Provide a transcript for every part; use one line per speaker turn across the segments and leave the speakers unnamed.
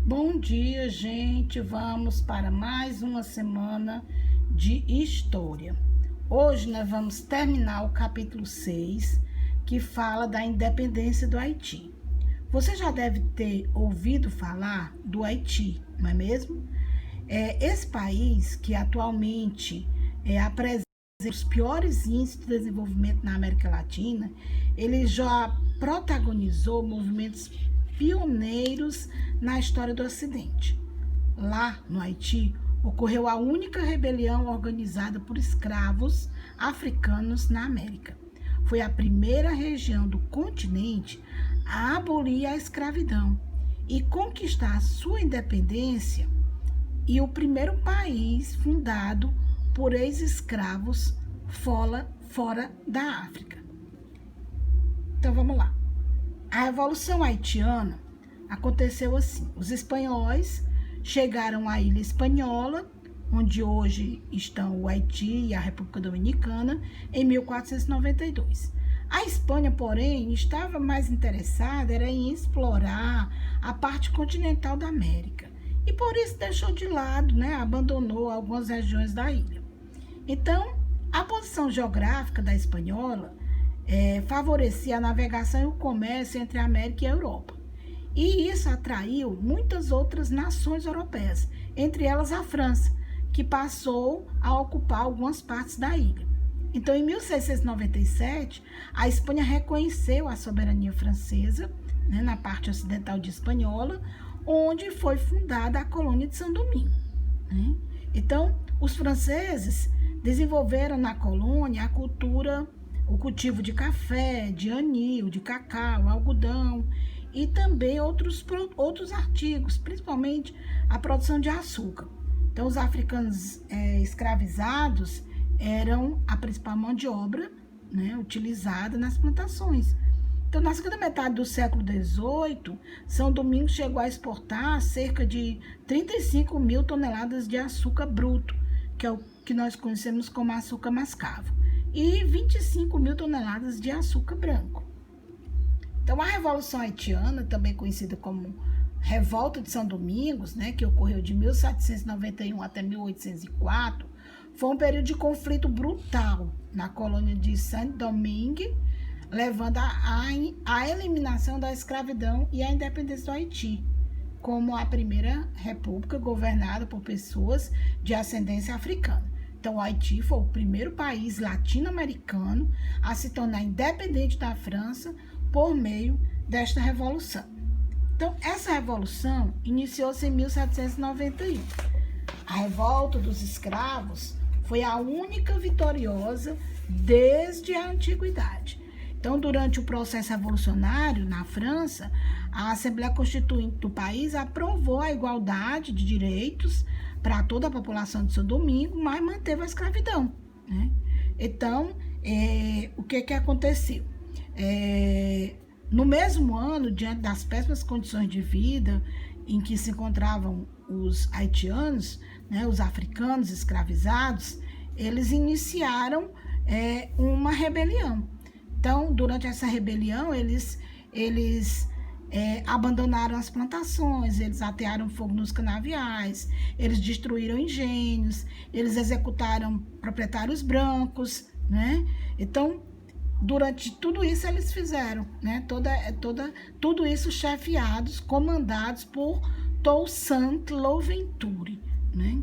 Bom dia, gente. Vamos para mais uma semana de história. Hoje nós vamos terminar o capítulo 6, que fala da independência do Haiti. Você já deve ter ouvido falar do Haiti, não é mesmo? Esse país que atualmente apresenta os piores índices de desenvolvimento na América Latina, ele já protagonizou movimentos pioneiros na história do Ocidente. Lá no Haiti, ocorreu a única rebelião organizada por escravos africanos na América. Foi a primeira região do continente a abolir a escravidão e conquistar sua independência, e o primeiro país fundado por ex-escravos fora da África. Então vamos lá. A Revolução Haitiana aconteceu assim. Os espanhóis chegaram à Ilha Espanhola, onde hoje estão o Haiti e a República Dominicana, em 1492. A Espanha, porém, estava mais interessada em explorar a parte continental da América. E por isso deixou de lado, abandonou algumas regiões da ilha. Então, a posição geográfica da Espanhola favorecia a navegação e o comércio entre a América e a Europa. E isso atraiu muitas outras nações europeias, entre elas a França, que passou a ocupar algumas partes da ilha. Então, em 1697, a Espanha reconheceu a soberania francesa, na parte ocidental de Espanhola, onde foi fundada a colônia de São Domingo. Então, os franceses desenvolveram na colônia a cultura, o cultivo de café, de anil, de cacau, algodão e também outros artigos, principalmente a produção de açúcar. Então, os africanos escravizados eram a principal mão de obra utilizada nas plantações. Então, na segunda metade do século XVIII, São Domingos chegou a exportar cerca de 35 mil toneladas de açúcar bruto, que é o que nós conhecemos como açúcar mascavo, e 25 mil toneladas de açúcar branco. Então, a Revolução Haitiana, também conhecida como Revolta de São Domingos, que ocorreu de 1791 até 1804, foi um período de conflito brutal na colônia de Saint-Domingue, levando à eliminação da escravidão e à independência do Haiti, como a primeira república governada por pessoas de ascendência africana. Então, o Haiti foi o primeiro país latino-americano a se tornar independente da França por meio desta revolução. Então, essa revolução iniciou-se em 1791. A revolta dos escravos foi a única vitoriosa desde a antiguidade. Então, durante o processo revolucionário na França, a Assembleia Constituinte do país aprovou a igualdade de direitos para toda a população de São Domingo, mas manteve a escravidão. Então, o que aconteceu? No mesmo ano, diante das péssimas condições de vida em que se encontravam os haitianos, os africanos escravizados, eles iniciaram uma rebelião. Então, durante essa rebelião, eles abandonaram as plantações, eles atearam fogo nos canaviais, eles destruíram engenhos, eles executaram proprietários brancos, Então, durante tudo isso eles fizeram, tudo isso chefiados, comandados por Toussaint Louverture.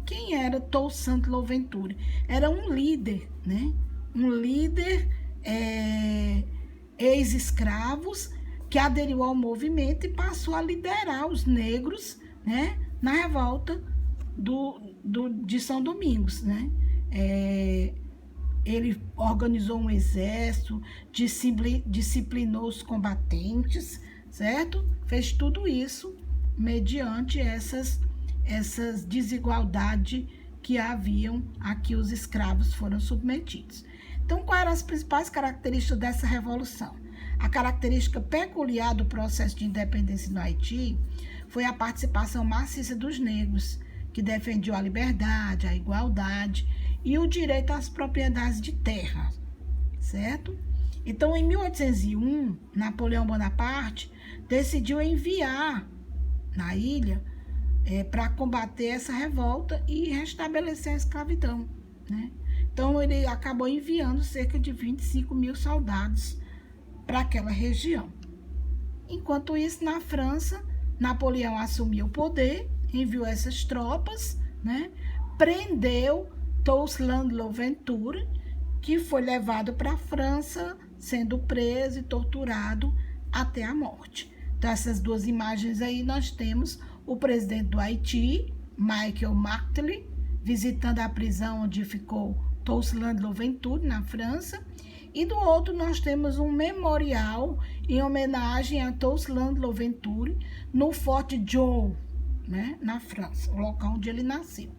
Quem era Toussaint Louverture? Era um líder, um líder ex-escravos que aderiu ao movimento e passou a liderar os negros, na revolta de São Domingos, Ele organizou um exército, disciplinou os combatentes, certo? Fez tudo isso mediante essas desigualdades que haviam a que os escravos foram submetidos. Então, quais eram as principais características dessa revolução? A característica peculiar do processo de independência no Haiti foi a participação maciça dos negros, que defendiam a liberdade, a igualdade e o direito às propriedades de terra, certo? Então, em 1801, Napoleão Bonaparte decidiu enviar na ilha para combater essa revolta e restabelecer a escravidão, né? Então, ele acabou enviando cerca de 25 mil soldados para aquela região. Enquanto isso, na França, Napoleão assumiu o poder, enviou essas tropas, né? Prendeu Toussaint Louverture, que foi levado para a França, sendo preso e torturado até a morte. Então, essas duas imagens aí, nós temos o presidente do Haiti, Michel Martelly, visitando a prisão onde ficou Toussaint Louverture, na França. E do outro, nós temos um memorial em homenagem a Toussaint Louverture no Forte Joux, né, na França, o local onde ele nasceu.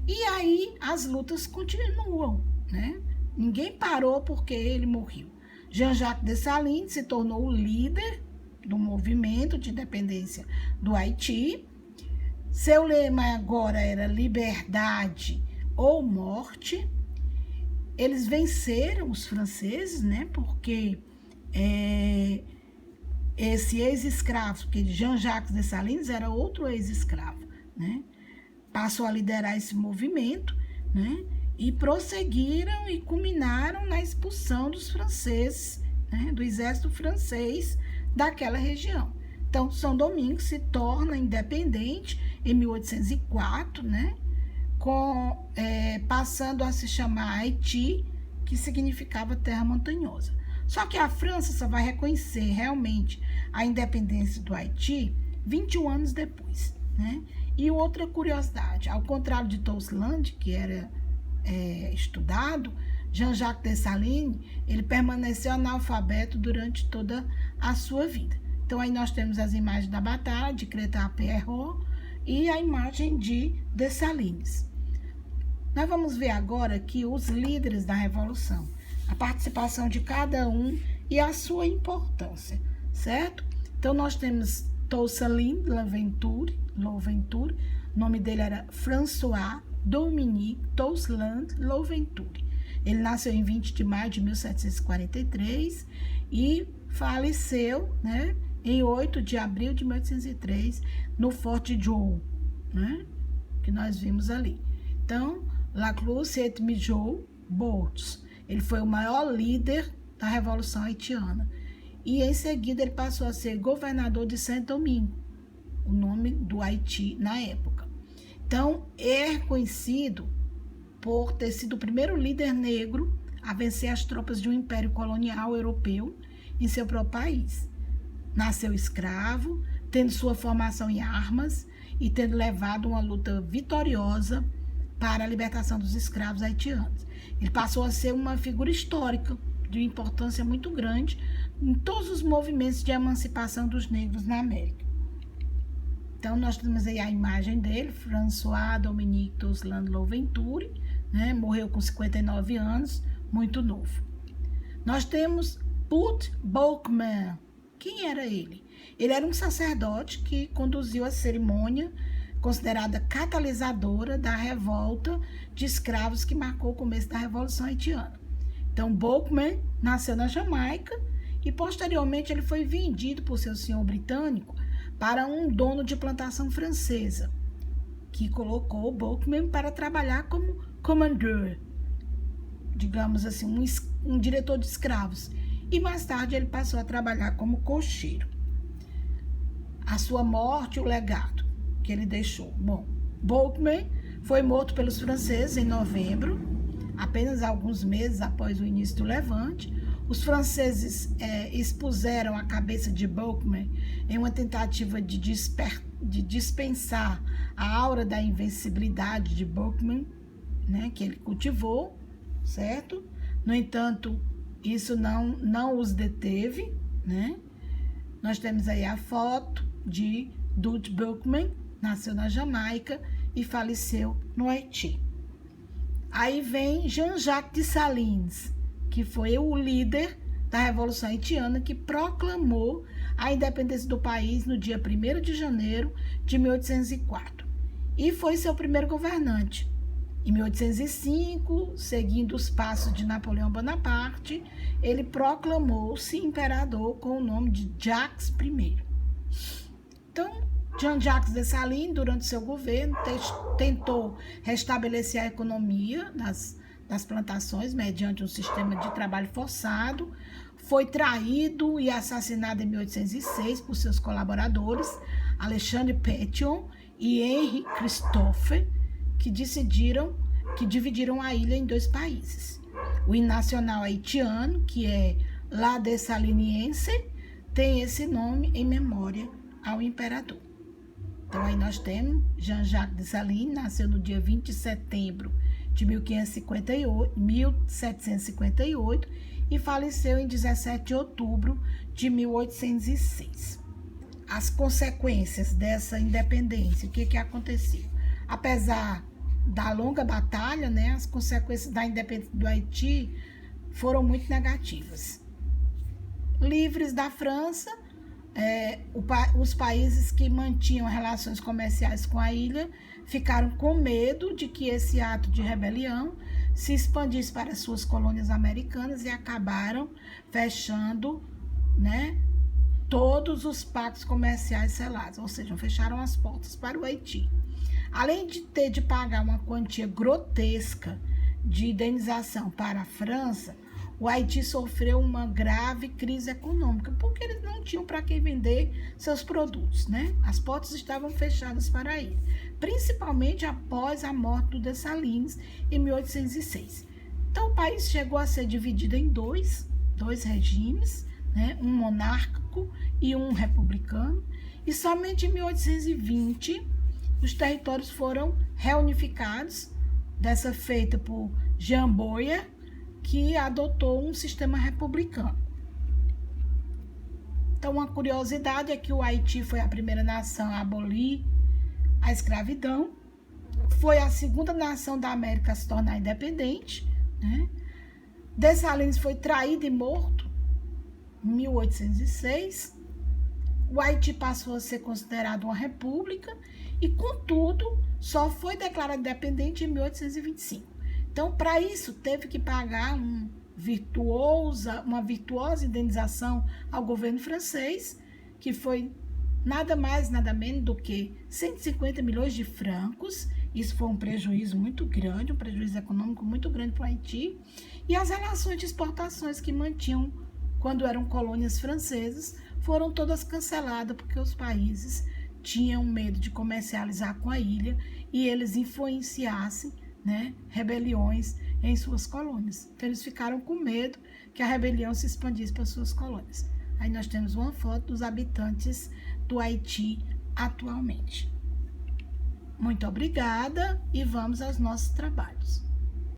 E aí, as lutas continuam, né? Ninguém parou porque ele morreu. Jean-Jacques Dessalines se tornou o líder do movimento de independência do Haiti. Seu lema agora era liberdade ou morte. Eles venceram os franceses, né? Porque esse ex-escravo, porque Jean-Jacques Dessalines era outro ex-escravo, né? Passou a liderar esse movimento, né? E prosseguiram e culminaram na expulsão dos franceses, né? Do exército francês daquela região. Então, São Domingos se torna independente em 1804, né? Passando a se chamar Haiti, que significava terra montanhosa. Só que a França só vai reconhecer realmente a independência do Haiti 21 anos depois, né? E outra curiosidade, ao contrário de Toussaint, que era estudado, Jean-Jacques Dessalines, ele permaneceu analfabeto durante toda a sua vida. Então, aí nós temos as imagens da batalha de Crétapierrot e a imagem de Dessalines. Nós vamos ver agora aqui os líderes da Revolução, a participação de cada um e a sua importância, certo? Então, nós temos Toussaint Louverture, o nome dele era François Dominique Toussaint Louverture. Ele nasceu em 20 de maio de 1743 e faleceu, né, em 8 de abril de 1803, no Forte Joux, né, que nós vimos ali. Então, Laclos Saint-Michel Bourges, ele foi o maior líder da Revolução Haitiana. E, em seguida, ele passou a ser governador de Saint-Domingue, o nome do Haiti na época. Então, é conhecido por ter sido o primeiro líder negro a vencer as tropas de um império colonial europeu em seu próprio país. Nasceu escravo, tendo sua formação em armas e tendo levado uma luta vitoriosa para a libertação dos escravos haitianos. Ele passou a ser uma figura histórica de importância muito grande em todos os movimentos de emancipação dos negros na América. Então, nós temos aí a imagem dele, François Dominique Toussaint Louverture, né? Morreu com 59 anos, muito novo. Nós temos Put Boukman. Quem era ele? Ele era um sacerdote que conduziu a cerimônia considerada catalisadora da revolta de escravos que marcou o começo da Revolução Haitiana. Então, Boukman nasceu na Jamaica e, posteriormente, ele foi vendido por seu senhor britânico para um dono de plantação francesa, que colocou Boukman para trabalhar como commandeur, digamos assim, um diretor de escravos. E mais tarde ele passou a trabalhar como cocheiro. A sua morte e o legado que ele deixou. Bom, Boukman foi morto pelos franceses em novembro, apenas alguns meses após o início do levante. Os franceses expuseram a cabeça de Boukman em uma tentativa de dispensar a aura da invencibilidade de Boukman, né, que ele cultivou, certo? No entanto, isso não os deteve, né? Nós temos aí a foto de Dutch Boukman, nasceu na Jamaica e faleceu no Haiti. Aí vem Jean-Jacques Dessalines, que foi o líder da Revolução Haitiana, que proclamou a independência do país no dia 1º de janeiro de 1804. E foi seu primeiro governante. Em 1805, seguindo os passos de Napoleão Bonaparte, ele proclamou-se imperador com o nome de Jacques I. Então, Jean-Jacques Dessalines, durante seu governo, tentou restabelecer a economia das plantações mediante um sistema de trabalho forçado. Foi traído e assassinado em 1806 por seus colaboradores, Alexandre Pétion e Henri Christophe, que dividiram a ilha em 2 países. O hino nacional haitiano, que é La Dessaliniense, tem esse nome em memória ao imperador. Então, aí nós temos Jean-Jacques Dessalines, nasceu no dia 20 de setembro de 1758 e faleceu em 17 de outubro de 1806. As consequências dessa independência, o que aconteceu? Apesar da longa batalha, né, as consequências da independência do Haiti foram muito negativas. Livres da França, os países que mantinham relações comerciais com a ilha ficaram com medo de que esse ato de rebelião se expandisse para suas colônias americanas e acabaram fechando, né, todos os pactos comerciais selados, ou seja, fecharam as portas para o Haiti. Além de ter de pagar uma quantia grotesca de indenização para a França, o Haiti sofreu uma grave crise econômica, porque eles não tinham para quem vender seus produtos, né? As portas estavam fechadas para ele, principalmente após a morte do Dessalines em 1806. Então, o país chegou a ser dividido em dois regimes, né? Um monárquico e um republicano, e somente em 1820 os territórios foram reunificados, dessa feita por Jean Boyer, que adotou um sistema republicano. Então, uma curiosidade é que o Haiti foi a primeira nação a abolir a escravidão, foi a segunda nação da América a se tornar independente, né? Dessalines foi traído e morto em 1806. O Haiti passou a ser considerado uma república e, contudo, só foi declarado independente em 1825. Então, para isso, teve que pagar uma virtuosa indenização ao governo francês, que foi nada mais, nada menos do que 150 milhões de francos. Isso foi um prejuízo muito grande, um prejuízo econômico muito grande para o Haiti. E as relações de exportações que mantinham quando eram colônias francesas foram todas canceladas, porque os países tinham medo de comercializar com a ilha e eles influenciassem, né, rebeliões em suas colônias. Então, eles ficaram com medo que a rebelião se expandisse para suas colônias. Aí nós temos uma foto dos habitantes do Haiti atualmente. Muito obrigada e vamos aos nossos trabalhos.